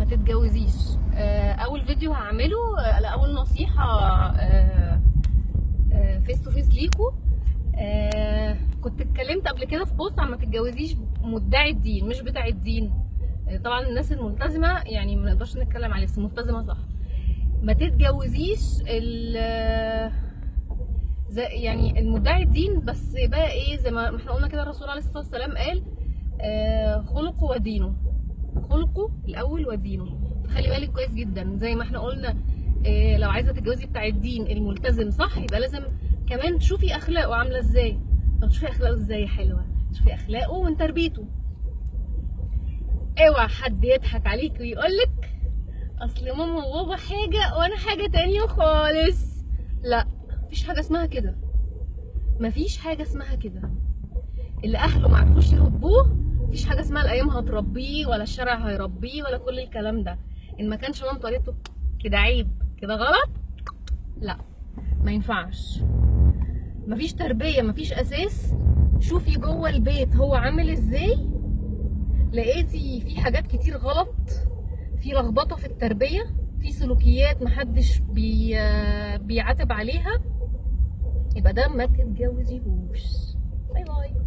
ما تتجوزيش. اول فيديو هعمله، اول نصيحه فيس تو فيس ليكو. كنت اتكلمت قبل كده في بوست عن ما تتجوزيش مدعي الدين مش بتاع الدين. طبعا الناس الملتزمه يعني ما نقدرش نتكلم عليه، بس الملتزمه صح. ما تتجوزيش يعني المدعي الدين، بس بقى ايه زي ما احنا قلنا كده، الرسول عليه الصلاه والسلام قال خلقه ودينه. خلقه الاول ودينه. فخلي بالك كويس جدا، زي ما احنا قلنا لو عايزه تتجوزي بتاع الدين الملتزم صح، يبقى لازم كمان تشوفي اخلاقه عامله ازاي. طب تشوفي اخلاقه ازاي؟ حلوه، تشوفي اخلاقه من تربيته. اوعى حد يضحك عليك ويقولك اصل ماما وبابا حاجه وانا حاجه تانية خالص. لا، مفيش حاجه اسمها كده، مفيش حاجه اسمها كده. اللي اهله معرفوش يربوه مفيش حاجه اسمها الايام هتربيه ولا الشارع هيربيه ولا كل الكلام ده. ان ما كانش مامته قالت له كده عيب كده غلط، لا ما ينفعش. مفيش تربيه، مفيش اساس. شوفي جوه البيت هو عامل ازاي، لقيتي في حاجات كتير غلط، في لخبطه في التربيه، في سلوكيات محدش بيعاتب عليها، يبقى ده ما تتجوزيهوش. باي باي.